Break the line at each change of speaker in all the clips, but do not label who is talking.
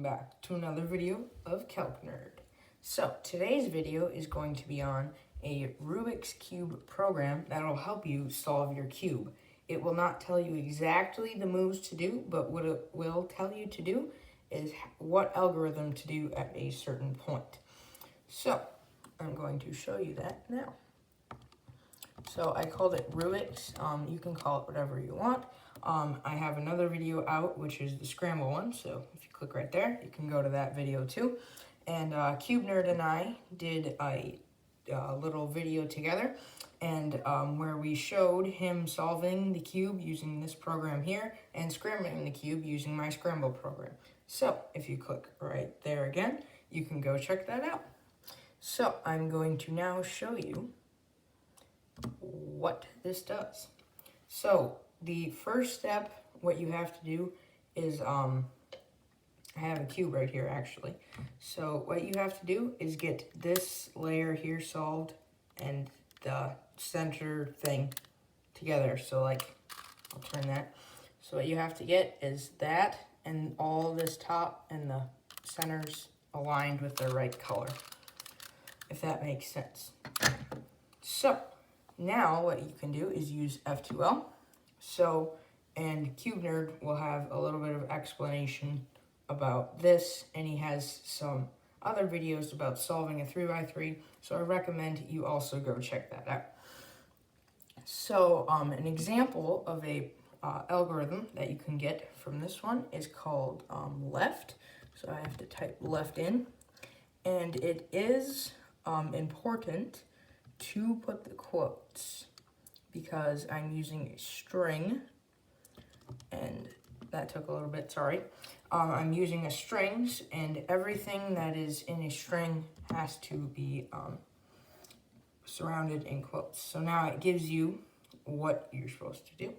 back to another video of CubeNerd. So today's video is going to be on a Rubik's Cube program that will help you solve your cube. It will not tell you exactly the moves to do, but what it will tell you to do is what algorithm to do at a certain point. So I'm going to show you that now. So I called it Rubik's. You can call it whatever you want. I have another video out, which is the scramble one. So if you click right there, you can go to that video too. And CubeNerd and I did a little video together, and where we showed him solving the cube using this program here and scrambling the cube using my scramble program. So if you click right there again, you can go check that out. So I'm going to now show you what this does. So the first step, what you have to do is, I have a cube right here actually. So what you have to do is get this layer here solved and the center thing together. So like, I'll turn that. So what you have to get is that and all this top and the centers aligned with the right color, if that makes sense. So now what you can do is use F2L. So, and CubeNerd will have a little bit of explanation about this, and he has some other videos about solving a 3x3, so I recommend you also go check that out. So an example of a algorithm that you can get from this one is called left. So I have to type left in, and it is important to put the quotes because I'm using a string, and that took a little bit, sorry. I'm using a strings, and everything that is in a string has to be surrounded in quotes. So now it gives you what you're supposed to do.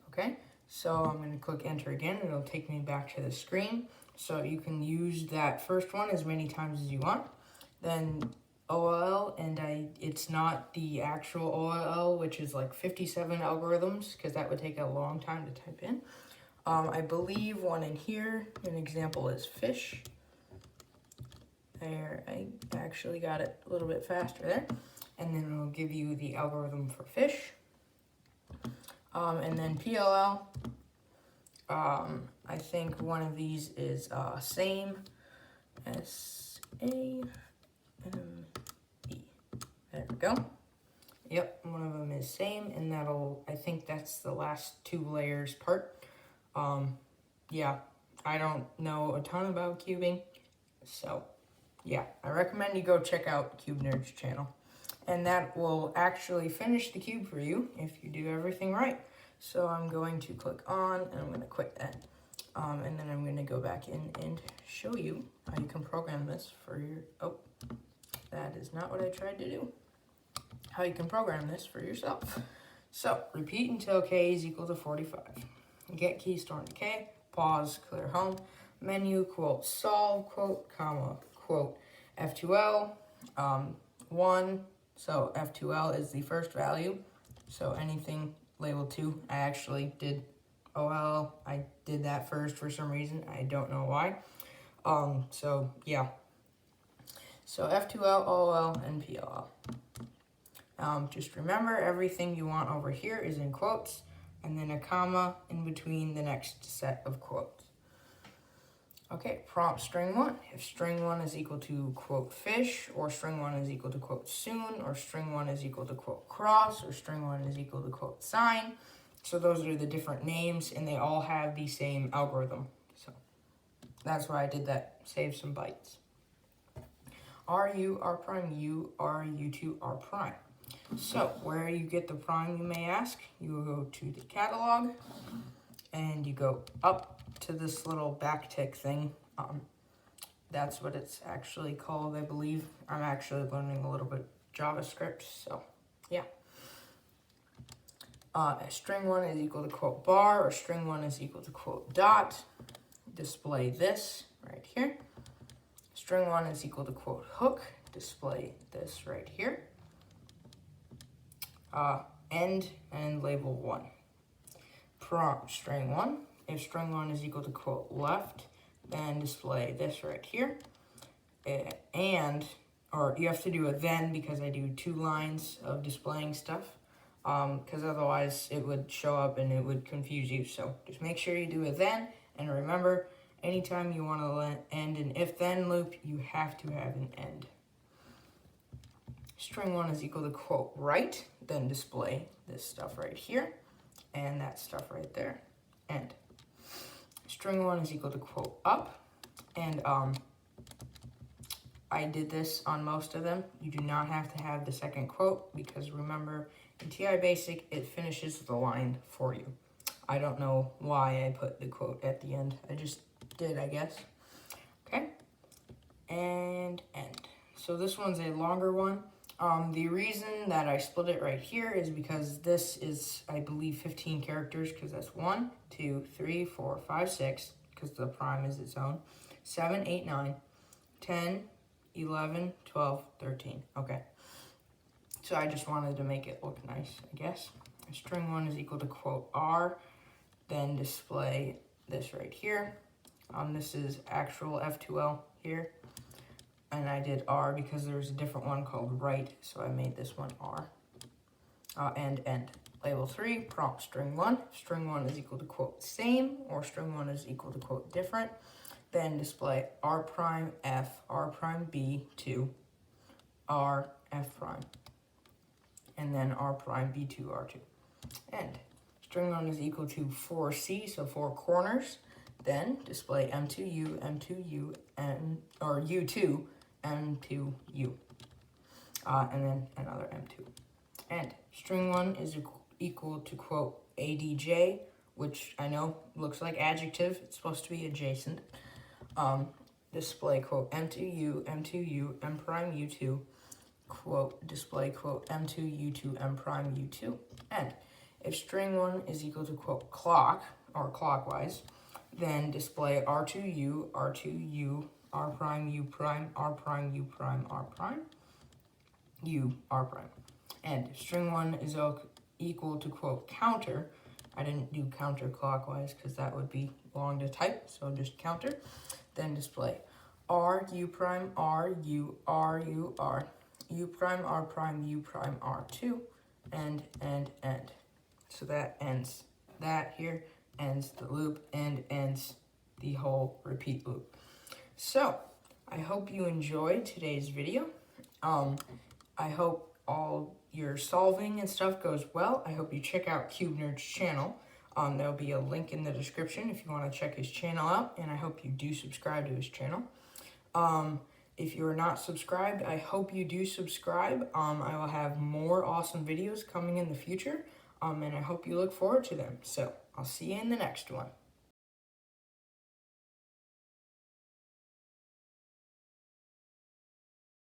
Okay, so I'm going to click enter again, and it'll take me back to the screen. So you can use that first one as many times as you want. Then OLL, and it's not the actual OLL, which is like 57 algorithms, because that would take a long time to type in. I believe one in here, an example is fish. There, I actually got it a little bit faster there. And then it'll give you the algorithm for fish. And then PLL, I think one of these is same, S-A-M-E. There we go. Yep, one of them is same, and I think that's the last two layers part. Yeah, I don't know a ton about cubing, so yeah, I recommend you go check out CubeNerd's channel. And that will actually finish the cube for you if you do everything right. So I'm going to click on, and I'm going to quit that. And then I'm going to go back in and show you how you can program this for your, oh, that is not what I tried to do. How you can program this for yourself. So repeat until k is equal to 45. Get key store into k, pause, clear home, menu, quote, solve, quote, comma, quote, F2L, 1, so F2L is the first value, so anything labeled 2, I actually did OL, I did that first for some reason, I don't know why, so yeah, so F2L, OL, and PLL. Just remember, everything you want over here is in quotes, and then a comma in between the next set of quotes. Okay, prompt string 1. If string 1 is equal to quote fish, or string 1 is equal to quote soon, or string 1 is equal to quote cross, or string 1 is equal to quote sign. So those are the different names, and they all have the same algorithm. So that's why I did that, save some bytes. R U R prime, U R U2 R prime. So where you get the prime, you may ask, you will go to the catalog, and you go up to this little backtick thing. That's what it's actually called, I believe. I'm actually learning a little bit JavaScript, so yeah. String 1 is equal to quote bar, or string 1 is equal to quote dot. Display this right here. String 1 is equal to quote hook. Display this right here. End and label 1. Prompt string 1. If string 1 is equal to quote left, then display this right here, or you have to do a then because I do 2 lines of displaying stuff, because otherwise it would show up and it would confuse you. So just make sure you do a then, and remember, anytime you want to end an if-then loop, you have to have an end. String 1 is equal to quote right, then display this stuff right here, and that stuff right there, end. String 1 is equal to quote up, and I did this on most of them. You do not have to have the second quote, because remember, in TI Basic, it finishes the line for you. I don't know why I put the quote at the end. I just did, I guess. Okay, and end. So this one's a longer one. The reason that I split it right here is because this is, I believe, 15 characters, because that's 1, 2, 3, 4, 5, 6, because the prime is its own, 7, 8, 9, 10, 11, 12, 13. Okay. So I just wanted to make it look nice, I guess. String 1 is equal to quote R, then display this right here. This is actual F2L here. And I did R because there's a different one called right, so I made this one R. And end. Label 3, prompt string 1. String 1 is equal to quote same, or string 1 is equal to quote different. Then display R prime F, R prime B, 2, R, F prime. And then R prime B2, R2. End. String 1 is equal to 4C, so 4 corners. Then display M2U, M2U, or U2, M2U. And then another M2. And string 1 is equal to quote ADJ, which I know looks like adjective. It's supposed to be adjacent. Display quote M2U, M2U, M prime U2, quote display quote M2, U2, M prime U2. And if string 1 is equal to quote clock, or clockwise, then display R2U, R2U, R prime, U prime, R prime, U prime, R prime, U, R prime. And if string 1 is equal to quote counter, I didn't do counterclockwise because that would be long to type, so just counter. Then display R, U prime, R, U, R, U, R, U prime, R prime, U prime, R2, end, end, end. So that ends that here, ends the loop, and ends the whole repeat loop. So, I hope you enjoyed today's video. I hope all your solving and stuff goes well. I hope you check out CubeNerd's channel. There'll be a link in the description if you want to check his channel out, and I hope you do subscribe to his channel. If you're not subscribed, I hope you do subscribe. I will have more awesome videos coming in the future, and I hope you look forward to them. So, I'll see you in the next one.